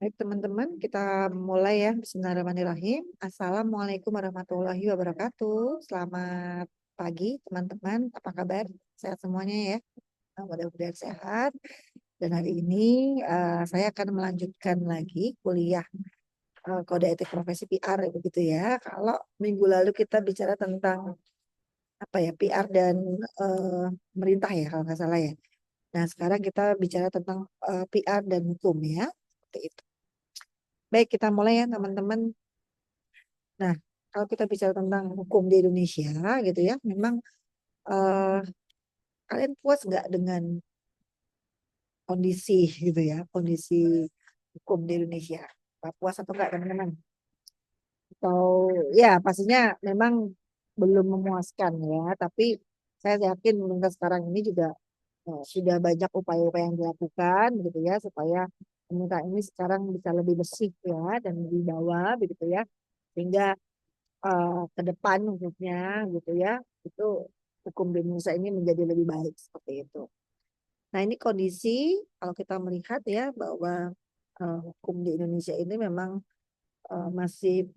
Baik teman-teman, kita mulai ya. Bismillahirrahmanirrahim. Assalamualaikum warahmatullahi wabarakatuh. Selamat pagi teman-teman. Apa kabar? Sehat semuanya ya. Mudah-mudahan sehat. Dan hari ini saya akan melanjutkan lagi kuliah kode etik profesi PR begitu ya. Kalau minggu lalu kita bicara tentang apa ya PR dan pemerintah ya kalau nggak salah ya. Nah sekarang kita bicara tentang PR dan hukum ya. Seperti itu. Baik, kita mulai ya teman-teman. Nah, kalau kita bicara tentang hukum di Indonesia gitu ya, memang eh, kalian puas nggak dengan kondisi gitu ya, kondisi hukum di Indonesia? Apa puas atau enggak teman-teman? Atau ya pastinya memang belum memuaskan ya, tapi saya yakin pemerintah sekarang ini juga sudah banyak upaya-upaya yang dilakukan gitu ya supaya pemerintah ini sekarang bisa lebih bersih ya dan lebih bawah begitu ya, sehingga ke depan khususnya gitu ya, itu hukum di Indonesia ini menjadi lebih baik seperti itu. Nah ini kondisi kalau kita melihat ya bahwa hukum di Indonesia ini memang masih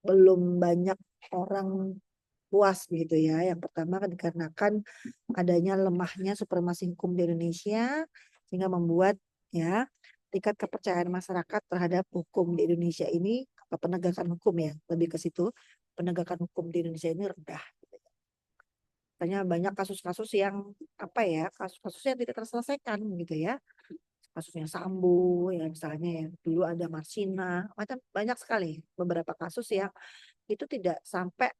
belum banyak orang puas gitu ya. Yang pertama kan dikarenakan adanya lemahnya supremasi hukum di Indonesia sehingga membuat ya tingkat kepercayaan masyarakat terhadap hukum di Indonesia ini atau penegakan hukum ya lebih ke situ, penegakan hukum di Indonesia ini rendah. Katanya banyak kasus-kasus yang apa ya, kasus-kasus yang tidak terselesaikan gitu ya. Kasusnya Sambo ya misalnya ya, dulu ada Marsina, macam banyak sekali beberapa kasus yang itu tidak sampai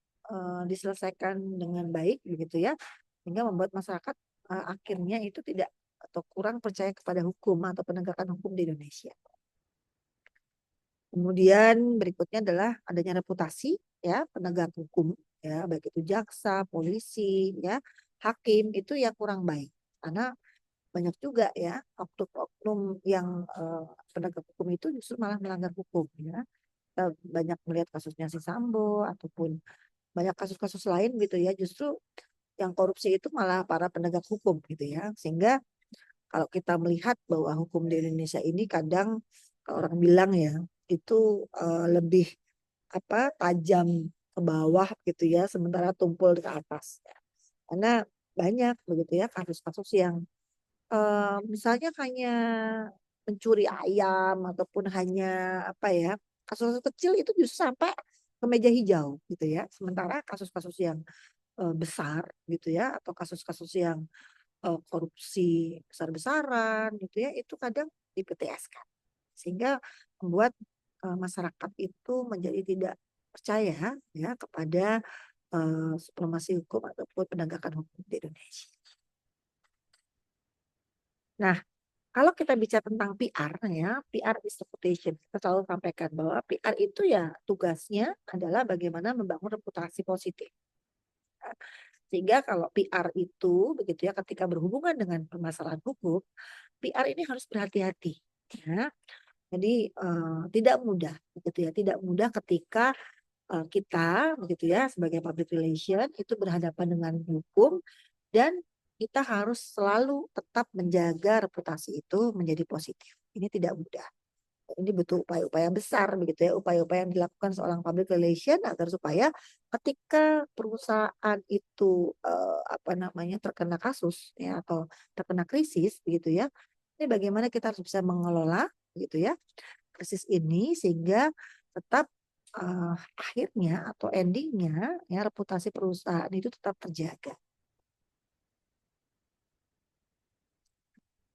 diselesaikan dengan baik begitu ya, sehingga membuat masyarakat akhirnya itu tidak atau kurang percaya kepada hukum atau penegakan hukum di Indonesia. Kemudian berikutnya adalah adanya reputasi ya penegak hukum ya baik itu jaksa, polisi ya, hakim itu yang kurang baik. Karena banyak juga ya oknum-oknum yang penegak hukum itu justru malah melanggar hukum ya. Kita banyak melihat kasusnya si Sambo ataupun banyak kasus-kasus lain gitu ya, justru yang korupsi itu malah para penegak hukum gitu ya. Sehingga kalau kita melihat bahwa hukum di Indonesia ini kadang kalau orang bilang ya itu lebih apa tajam ke bawah gitu ya, sementara tumpul ke atas. Karena banyak begitu ya kasus-kasus yang misalnya hanya mencuri ayam ataupun hanya apa ya kasus-kasus kecil itu justru sampai ke meja hijau gitu ya. Sementara kasus-kasus yang besar gitu ya atau kasus-kasus yang korupsi besar-besaran gitu ya itu kadang di-PTS-kan sehingga membuat masyarakat itu menjadi tidak percaya ya kepada supremasi hukum ataupun penegakan hukum di Indonesia. Nah, kalau kita bicara tentang PR ya, PR is reputation. Kita selalu sampaikan bahwa PR itu ya tugasnya adalah bagaimana membangun reputasi positif. Sehingga kalau PR itu begitu ya ketika berhubungan dengan permasalahan hukum, PR ini harus berhati-hati ya. Jadi tidak mudah begitu ya, tidak mudah ketika kita begitu ya sebagai public relation itu berhadapan dengan hukum dan kita harus selalu tetap menjaga reputasi itu menjadi positif. Ini tidak mudah. Ini butuh upaya-upaya besar begitu ya, upaya-upaya yang dilakukan seorang public relation agar supaya ketika perusahaan itu apa namanya terkena kasus ya atau terkena krisis begitu ya. Ini bagaimana kita harus bisa mengelola gitu ya krisis ini sehingga tetap akhirnya atau endingnya ya reputasi perusahaan itu tetap terjaga.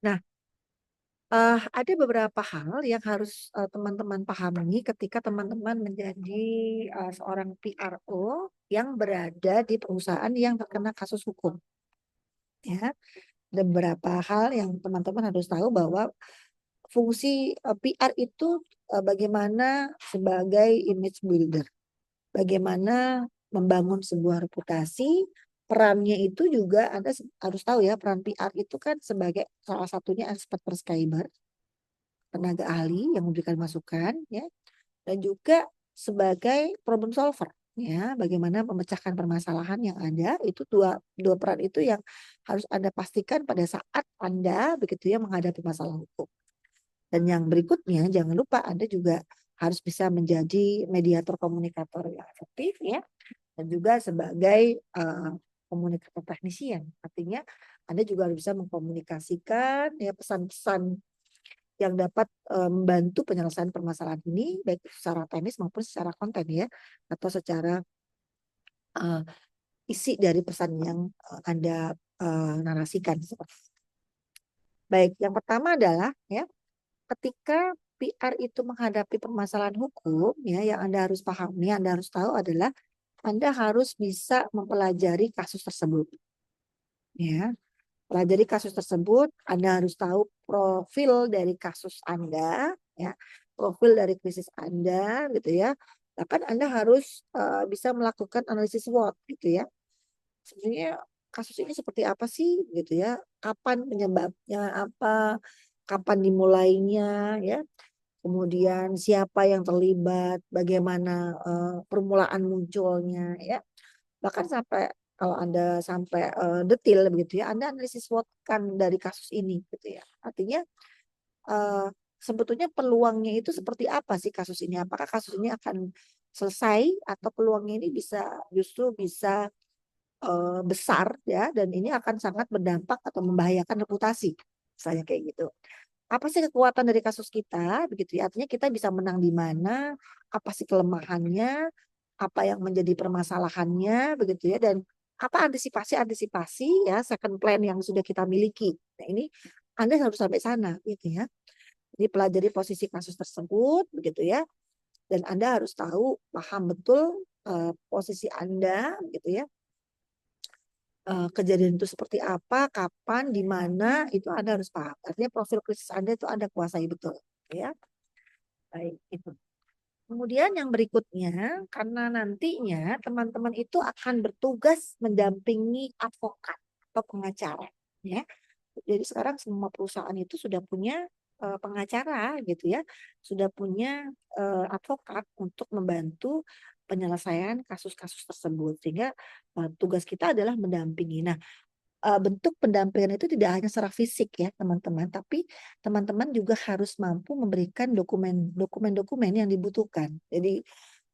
Nah, ada beberapa hal yang harus teman-teman pahami ketika teman-teman menjadi seorang PRO yang berada di perusahaan yang terkena kasus hukum. Ya, ada beberapa hal yang teman-teman harus tahu bahwa fungsi PR itu bagaimana sebagai image builder, bagaimana membangun sebuah reputasi. Perannya itu juga Anda harus tahu ya, peran PR itu kan sebagai salah satunya expert prescriber, tenaga ahli yang memberikan masukan ya dan juga sebagai problem solver ya bagaimana memecahkan permasalahan yang ada itu dua dua peran itu yang harus Anda pastikan pada saat Anda begitu ya menghadapi masalah hukum. Dan yang berikutnya, jangan lupa Anda juga harus bisa menjadi mediator komunikator yang efektif ya, dan juga sebagai komunikator teknisian. Artinya Anda juga harus bisa mengkomunikasikan ya pesan-pesan yang dapat membantu penyelesaian permasalahan ini baik secara teknis maupun secara konten ya, atau secara uh, isi dari pesan yang Anda narasikan. Baik, yang pertama adalah ya, ketika PR itu menghadapi permasalahan hukum ya, yang Anda harus pahami, Anda harus tahu adalah Anda harus bisa mempelajari kasus tersebut. Ya, pelajari kasus tersebut, Anda harus tahu profil dari kasus Anda, ya, profil dari krisis Anda, gitu ya. Bahkan Anda harus bisa melakukan analisis SWOT, gitu ya. Sebenarnya kasus ini seperti apa sih, gitu ya? Kapan penyebabnya apa? Kapan dimulainya, ya? Kemudian siapa yang terlibat, bagaimana permulaan munculnya, ya. Bahkan sampai kalau Anda sampai detail begitu ya, Anda analisis SWOT kan dari kasus ini gitu ya. Artinya eh, sebetulnya peluangnya itu seperti apa sih kasus ini? Apakah kasus ini akan selesai atau peluangnya ini bisa justru bisa besar ya, dan ini akan sangat berdampak atau membahayakan reputasi. Misalnya kayak gitu. Apa sih kekuatan dari kasus kita begitu ya? Artinya kita bisa menang di mana? Apa sih kelemahannya? Apa yang menjadi permasalahannya begitu ya? Dan apa antisipasi ya second plan yang sudah kita miliki. Nah, ini Anda harus sampai sana gitu ya. Jadi pelajari posisi kasus tersebut begitu ya. Dan Anda harus tahu, paham betul posisi Anda gitu ya. Kejadian itu seperti apa, kapan, di mana, itu Anda harus paham. Artinya profil krisis Anda itu Anda kuasai betul. Ya, baik itu. Kemudian yang berikutnya, karena nantinya teman-teman itu akan bertugas mendampingi advokat atau pengacara. Ya, jadi sekarang semua perusahaan itu sudah punya pengacara gitu ya, sudah punya advokat untuk membantu penyelesaian kasus-kasus tersebut. Sehingga tugas kita adalah mendampingi. Nah, bentuk pendampingan itu tidak hanya secara fisik ya teman-teman, tapi teman-teman juga harus mampu memberikan dokumen-dokumen yang dibutuhkan. Jadi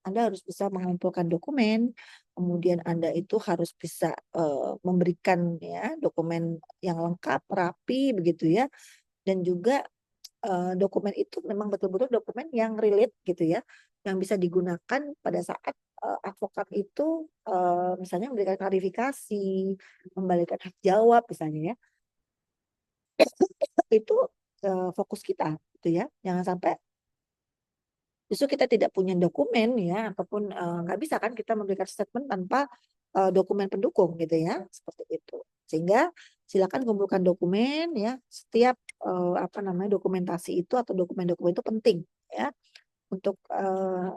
Anda harus bisa mengumpulkan dokumen, kemudian Anda itu harus bisa memberikan ya dokumen yang lengkap, rapi begitu ya, dan juga dokumen itu memang betul-betul dokumen yang relate gitu ya, yang bisa digunakan pada saat advokat itu misalnya memberikan klarifikasi, memberikan hak jawab misalnya ya, itu fokus kita gitu ya. Jangan sampai justru kita tidak punya dokumen ya, ataupun nggak bisa kan kita memberikan statement tanpa dokumen pendukung gitu ya, seperti itu. Sehingga silakan kumpulkan dokumen ya, setiap apa namanya dokumentasi itu atau dokumen-dokumen itu penting ya untuk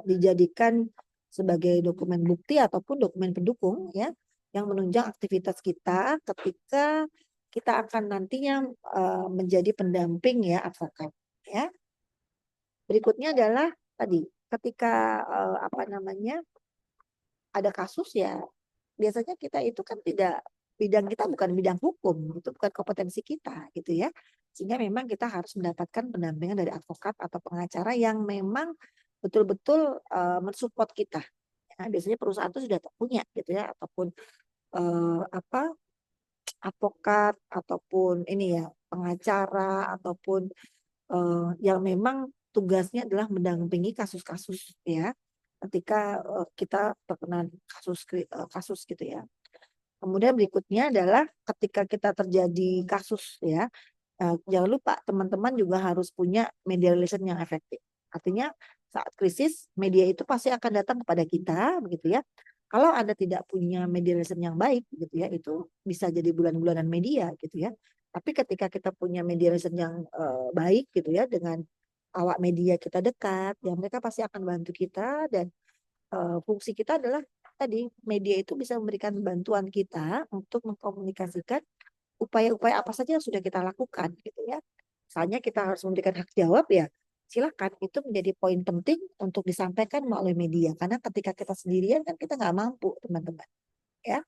dijadikan sebagai dokumen bukti ataupun dokumen pendukung ya, yang menunjang aktivitas kita ketika kita akan nantinya menjadi pendamping ya advokat ya. Berikutnya adalah tadi ketika apa namanya ada kasus ya, biasanya kita itu kan tidak, bidang kita bukan bidang hukum, itu bukan kompetensi kita gitu ya. Sehingga memang kita harus mendapatkan pendampingan dari advokat atau pengacara yang memang betul-betul mensupport kita. Ya, biasanya perusahaan itu sudah punya gitu ya, ataupun apa advokat ataupun ini ya pengacara ataupun yang memang tugasnya adalah mendampingi kasus-kasus ya ketika kita terkena kasus gitu ya. Kemudian berikutnya adalah ketika kita terjadi kasus ya, jangan lupa teman-teman juga harus punya media relation yang efektif. Artinya saat krisis media itu pasti akan datang kepada kita begitu ya. Kalau Anda tidak punya media relation yang baik gitu ya, itu bisa jadi bulan-bulanan media gitu ya. Tapi ketika kita punya media relation yang baik gitu ya, dengan awak media kita dekat, ya mereka pasti akan bantu kita, dan fungsi kita adalah tadi media itu bisa memberikan bantuan kita untuk mengkomunikasikan upaya-upaya apa saja yang sudah kita lakukan gitu ya. Misalnya kita harus memberikan hak jawab ya, silakan itu menjadi poin penting untuk disampaikan melalui media, karena ketika kita sendirian kan kita nggak mampu teman-teman ya.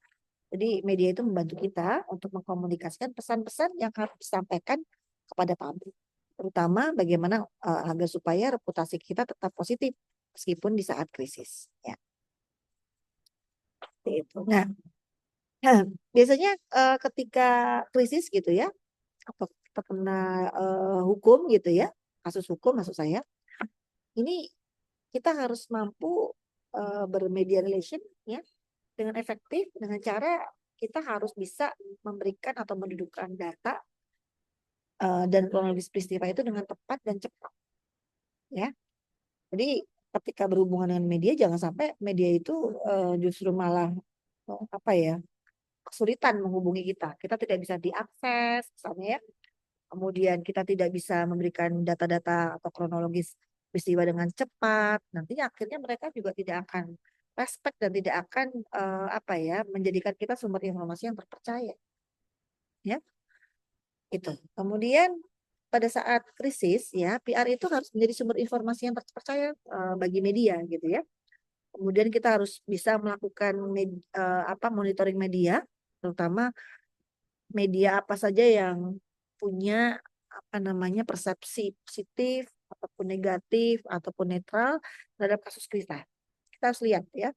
Jadi media itu membantu kita untuk mengkomunikasikan pesan-pesan yang harus disampaikan kepada publik. terutama bagaimana agar supaya reputasi kita tetap positif meskipun di saat krisis. Ya, seperti itu. Nah, biasanya ketika krisis gitu ya, atau kita kena hukum gitu ya, kasus hukum maksud saya, ini kita harus mampu bermedia relation ya dengan efektif dengan cara kita harus bisa memberikan atau mendudukkan data dan kronologis peristiwa itu dengan tepat dan cepat ya. Jadi ketika berhubungan dengan media jangan sampai media itu justru malah apa ya kesulitan menghubungi kita. Kita tidak bisa diakses misalnya ya. Kemudian kita tidak bisa memberikan data-data atau kronologis peristiwa dengan cepat. Nantinya akhirnya mereka juga tidak akan respect dan tidak akan apa ya menjadikan kita sumber informasi yang terpercaya. Ya, itu. Kemudian pada saat krisis ya PR itu harus menjadi sumber informasi yang terpercaya bagi media gitu ya. Kemudian kita harus bisa melakukan apa monitoring media, terutama media apa saja yang punya apa namanya persepsi positif ataupun negatif ataupun netral terhadap kasus kita. Kita harus lihat ya.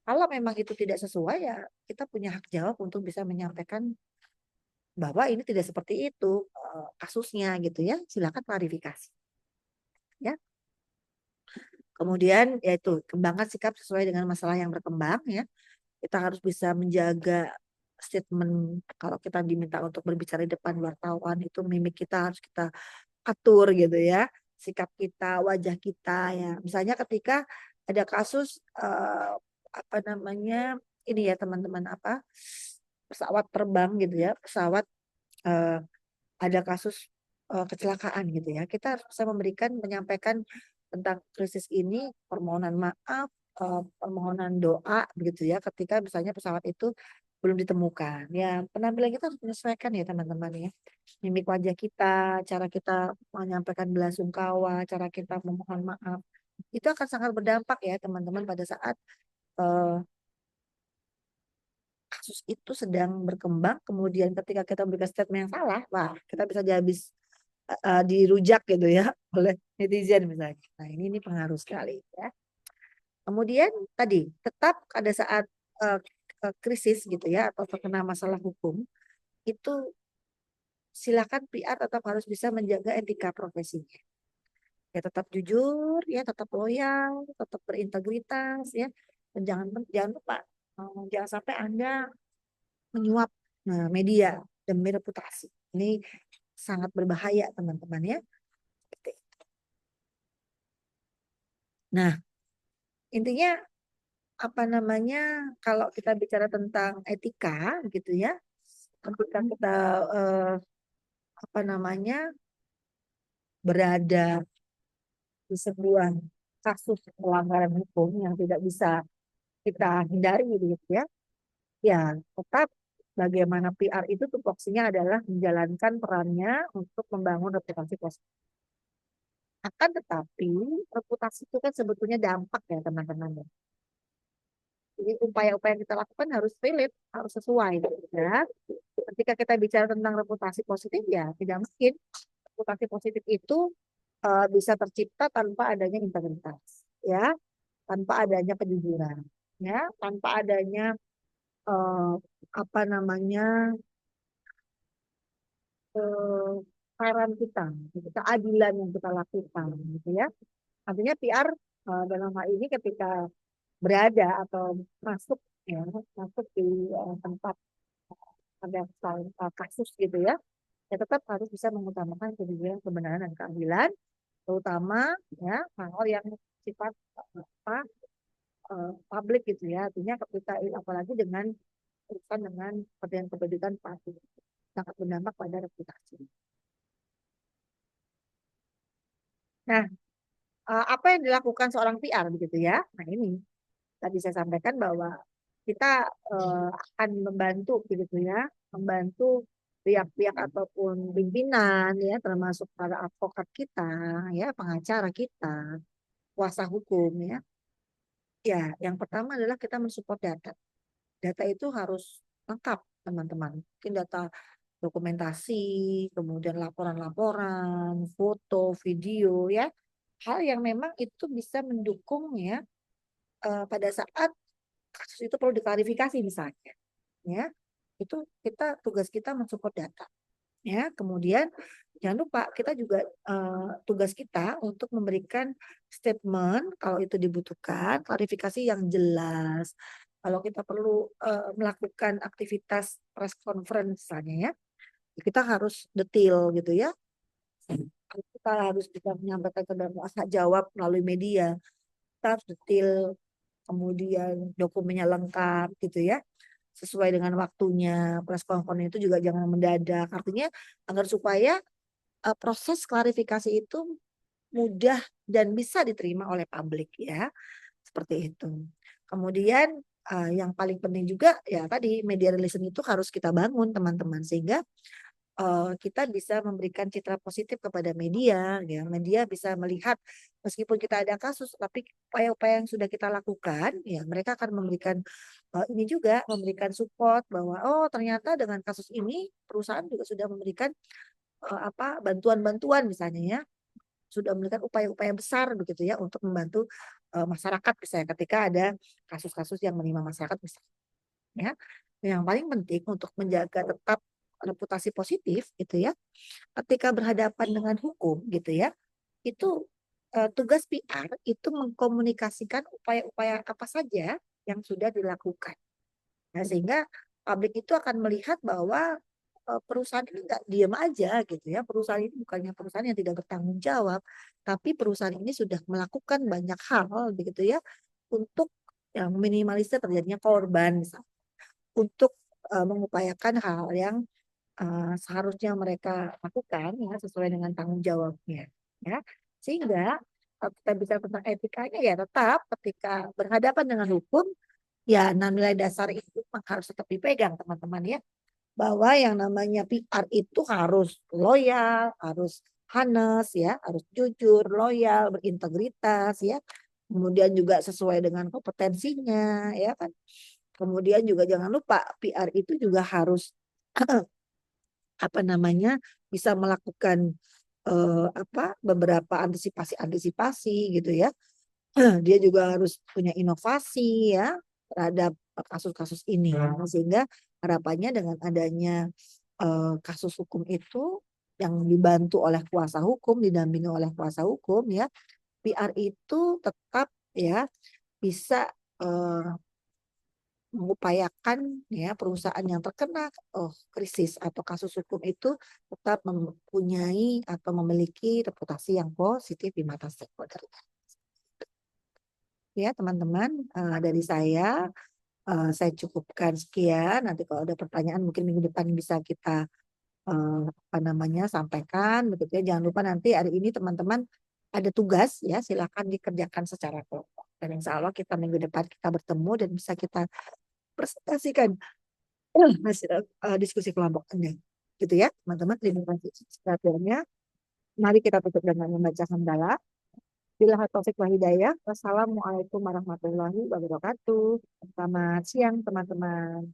Kalau memang itu tidak sesuai ya kita punya hak jawab untuk bisa menyampaikan bahwa ini tidak seperti itu kasusnya gitu ya. Silakan klarifikasi ya. Kemudian yaitu kembangkan sikap sesuai dengan masalah yang berkembang ya. Kita harus bisa menjaga statement kalau kita diminta untuk berbicara di depan wartawan itu mimik kita harus kita atur gitu ya. Sikap kita, wajah kita ya. Misalnya ketika ada kasus apa namanya ini ya teman-teman apa pesawat terbang gitu ya, pesawat eh, ada kasus kecelakaan gitu ya. Kita harus bisa menyampaikan tentang krisis ini, permohonan maaf, permohonan doa begitu ya ketika misalnya pesawat itu belum ditemukan. Ya, penampilan kita harus menyesuaikan ya teman-teman ya. Mimik wajah kita, cara kita menyampaikan belasungkawa, cara kita memohon maaf. Itu akan sangat berdampak ya teman-teman pada saat eh, kasus itu sedang berkembang, kemudian ketika kita memberikan statement yang salah, wah kita bisa dihabis dirujak gitu ya oleh netizen misalnya. Nah ini pengaruh sekali ya. Kemudian tadi tetap pada saat uh, krisis gitu ya atau terkena masalah hukum itu silakan PR tetap harus bisa menjaga etika profesinya. Ya tetap jujur, ya tetap loyal, tetap berintegritas ya. Dan jangan lupa jangan sampai Anda menyuap media demi reputasi. Ini sangat berbahaya teman-teman ya. Nah, intinya apa namanya kalau kita bicara tentang etika gitu ya, ketika kita eh, apa namanya berada di sebuah kasus pelanggaran hukum yang tidak bisa kita hindari gitu ya, ya tetap bagaimana PR itu tupoksinya adalah menjalankan perannya untuk membangun reputasi positif. Akan tetapi reputasi itu kan sebetulnya dampak ya teman-teman. Jadi upaya-upaya yang kita lakukan harus valid, harus sesuai ya. Ketika kita bicara tentang reputasi positif ya tidak mungkin reputasi positif itu bisa tercipta tanpa adanya integritas ya, tanpa adanya kejujuran ya, tanpa adanya eh, apa namanya eh, saran kita, gitu, keadilan yang kita lakukan gitu ya. Artinya PR dalam hal ini ketika berada atau masuk ya masuk di tempat ada kasus gitu ya, ya tetap harus bisa mengutamakan kejujuran, kebenaran dan keadilan, terutama ya hal-hal yang sifat apa publik gitu ya. Artinya ketika apalagi dengan urusan dengan kepentingan pasti sangat berdampak pada reputasi. Nah, apa yang dilakukan seorang PR begitu ya? Nah ini tadi saya sampaikan bahwa kita akan membantu begitu ya, membantu pihak-pihak ataupun pimpinan ya, termasuk para advokat kita, ya, pengacara kita, kuasa hukum ya. Ya, yang pertama adalah kita mensupport data. Data itu harus lengkap, teman-teman. Mungkin data dokumentasi, kemudian laporan-laporan, foto, video ya. Hal yang memang itu bisa mendukung ya pada saat kasus itu perlu diklarifikasi misalnya. Ya, itu tugas kita mensupport data. Ya, kemudian jangan lupa kita juga tugas kita untuk memberikan statement kalau itu dibutuhkan, klarifikasi yang jelas. Kalau kita perlu melakukan aktivitas press conference misalnya ya, kita harus detail gitu ya. Kita harus bisa menyampaikan ke dalam hak jawab melalui media. Kita harus detail, kemudian dokumennya lengkap gitu ya, sesuai dengan waktunya. Press conference itu juga jangan mendadak. Artinya agar supaya proses klarifikasi itu mudah dan bisa diterima oleh publik ya. Seperti itu. Kemudian yang paling penting juga ya tadi media relation itu harus kita bangun teman-teman sehingga kita bisa memberikan citra positif kepada media ya. Media bisa melihat meskipun kita ada kasus tapi upaya-upaya yang sudah kita lakukan ya mereka akan memberikan ini juga memberikan support bahwa oh ternyata dengan kasus ini perusahaan juga sudah memberikan apa bantuan-bantuan misalnya ya, sudah memberikan upaya-upaya besar begitu ya untuk membantu masyarakat misalnya ketika ada kasus-kasus yang menimpa masyarakat misalnya ya. Yang paling penting untuk menjaga tetap reputasi positif gitu ya ketika berhadapan dengan hukum gitu ya, itu tugas PR itu mengkomunikasikan upaya-upaya apa saja yang sudah dilakukan. Nah, sehingga publik itu akan melihat bahwa perusahaan ini nggak diam aja gitu ya. Perusahaan ini bukannya perusahaan yang tidak bertanggung jawab, tapi perusahaan ini sudah melakukan banyak hal begitu ya untuk yang minimalisir terjadinya korban misalnya, untuk mengupayakan hal yang seharusnya mereka lakukan ya sesuai dengan tanggung jawabnya ya. Sehingga kalau kita bicara tentang etikanya ya tetap ketika berhadapan dengan hukum ya nilai dasar itu memang harus tetap dipegang teman-teman ya, bahwa yang namanya PR itu harus loyal, harus honest ya, harus jujur, loyal, berintegritas ya. Kemudian juga sesuai dengan kompetensinya ya kan. Kemudian juga jangan lupa PR itu juga harus apa namanya bisa melakukan apa beberapa antisipasi gitu ya. Dia juga harus punya inovasi ya terhadap kasus-kasus ini. Sehingga harapannya dengan adanya kasus hukum itu yang dibantu oleh kuasa hukum, didampingi oleh kuasa hukum ya, PR itu tetap ya bisa eh, mengupayakan ya perusahaan yang terkena krisis atau kasus hukum itu tetap mempunyai atau memiliki reputasi yang positif di mata stakeholder. Ya teman-teman, dari saya cukupkan sekian. Nanti kalau ada pertanyaan mungkin minggu depan bisa kita apa namanya sampaikan begitu ya. Jangan lupa nanti hari ini teman-teman ada tugas ya, silakan dikerjakan secara kelompok. Dan insya Allah kita minggu depan kita bertemu dan bisa kita presentasikan hasil diskusi kelompok Anda. Gitu ya, teman-teman. Terima kasih perhatiannya. Mari kita tutup dengan membaca hamdalah. Bila taufik wa hidayah. Wassalamualaikum warahmatullahi wabarakatuh. Selamat siang, teman-teman.